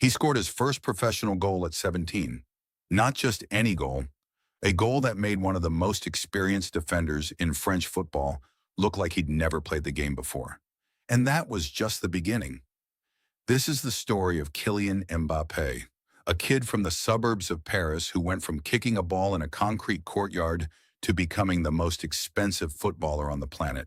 He scored his first professional goal at 17. Not just any goal, a goal that made one of the most experienced defenders in French football look like he'd never played the game before. And that was just the beginning. This is the story of Kylian Mbappé, a kid from the suburbs of Paris who went from kicking a ball in a concrete courtyard to becoming the most expensive footballer on the planet.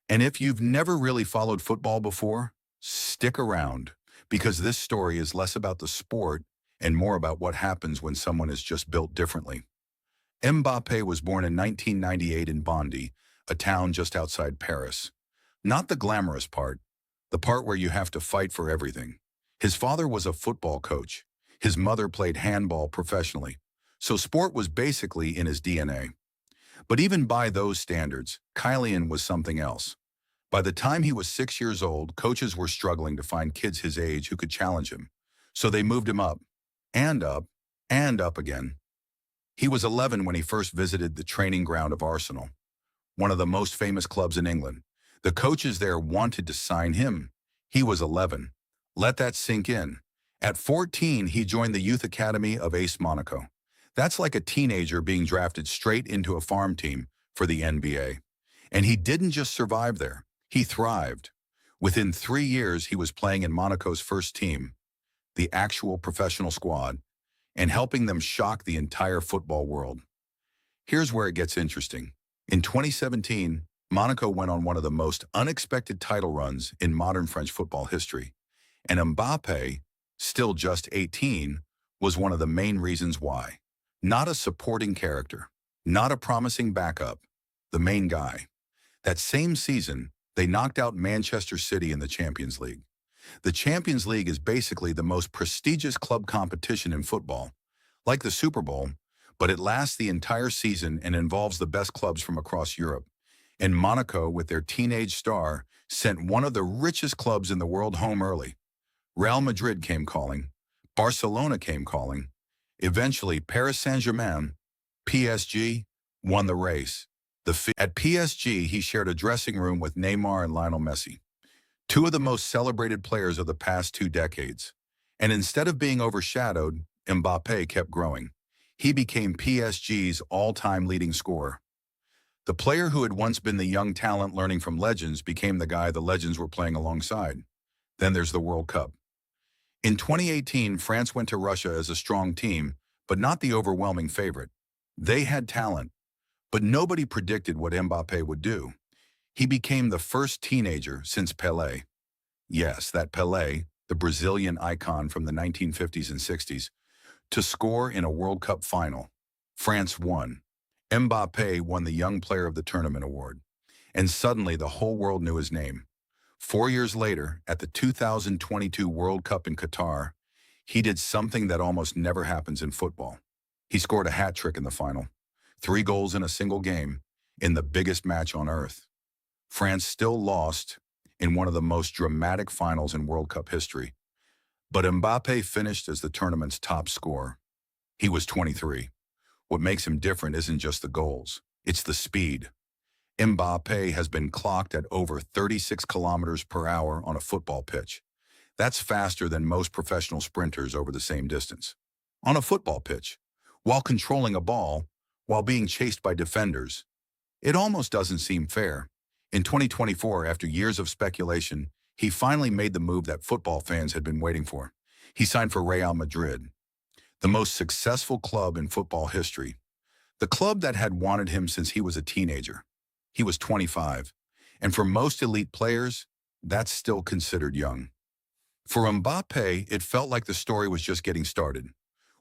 And if you've never really followed football before, stick around, because this story is less about the sport and more about what happens when someone is just built differently. Mbappé was born in 1998 in Bondy, a town just outside Paris. Not the glamorous part, the part where you have to fight for everything. His father was a football coach. His mother played handball professionally, so sport was basically in his DNA. But even by those standards, Kylian was something else. By the time he was 6 years old, coaches were struggling to find kids his age who could challenge him. So they moved him up, and up, and up again. He was 11 when he first visited the training ground of Arsenal, one of the most famous clubs in England. The coaches there wanted to sign him. He was 11. Let that sink in. At 14, he joined the youth academy of AS Monaco. That's like a teenager being drafted straight into a farm team for the NBA. And he didn't just survive there. He thrived. Within 3 years, he was playing in Monaco's first team, the actual professional squad, and helping them shock the entire football world. Here's where it gets interesting. In 2017, Monaco went on one of the most unexpected title runs in modern French football history. And Mbappé, still just 18, was one of the main reasons why. Not a supporting character, not a promising backup, the main guy. That same season, they knocked out Manchester City in the Champions League. The Champions League is basically the most prestigious club competition in football, like the Super Bowl, but it lasts the entire season and involves the best clubs from across Europe. And Monaco, with their teenage star, sent one of the richest clubs in the world home early. Real Madrid came calling. Barcelona came calling. Eventually, Paris Saint-Germain, PSG, won the race. At PSG, he shared a dressing room with Neymar and Lionel Messi, two of the most celebrated players of the past 2 decades. And instead of being overshadowed, Mbappé kept growing. He became PSG's all-time leading scorer. The player who had once been the young talent learning from legends became the guy the legends were playing alongside. Then there's the World Cup. In 2018, France went to Russia as a strong team, but not the overwhelming favorite. They had talent, but nobody predicted what Mbappé would do. He became the first teenager since Pelé. Yes, that Pelé, the Brazilian icon from the 1950s and 60s, to score in a World Cup final. France won. Mbappé won the Young Player of the Tournament award. And suddenly the whole world knew his name. 4 years later, at the 2022 World Cup in Qatar, he did something that almost never happens in football. He scored a hat trick in the final. 3 goals in a single game, in the biggest match on earth. France still lost in one of the most dramatic finals in World Cup history. But Mbappé finished as the tournament's top scorer. He was 23. What makes him different isn't just the goals, it's the speed. Mbappé has been clocked at over 36 kilometers per hour on a football pitch. That's faster than most professional sprinters over the same distance. On a football pitch, while controlling a ball, while being chased by defenders. It almost doesn't seem fair. In 2024, after years of speculation, he finally made the move that football fans had been waiting for. He signed for Real Madrid, the most successful club in football history. The club that had wanted him since he was a teenager. He was 25, and for most elite players, that's still considered young. For Mbappé, it felt like the story was just getting started.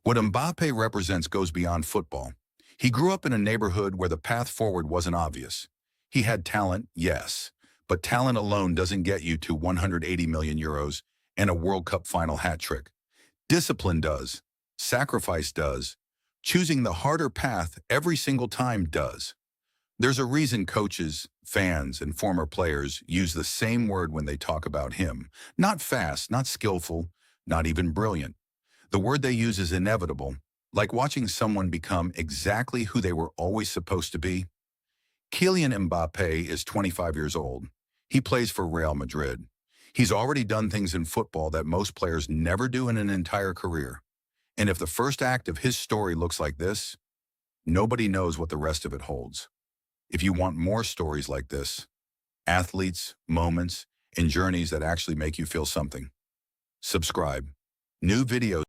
What Mbappé represents goes beyond football. He grew up in a neighborhood where the path forward wasn't obvious. He had talent, yes, but talent alone doesn't get you to 180 million euros and a World Cup final hat trick. Discipline does. Sacrifice does. Choosing the harder path every single time does. There's a reason coaches, fans, and former players use the same word when they talk about him. Not fast, not skillful, not even brilliant. The word they use is inevitable, like watching someone become exactly who they were always supposed to be. Kylian Mbappé is 25 years old. He plays for Real Madrid. He's already done things in football that most players never do in an entire career. And if the first act of his story looks like this, nobody knows what the rest of it holds. If you want more stories like this, athletes, moments, and journeys that actually make you feel something, subscribe. New videos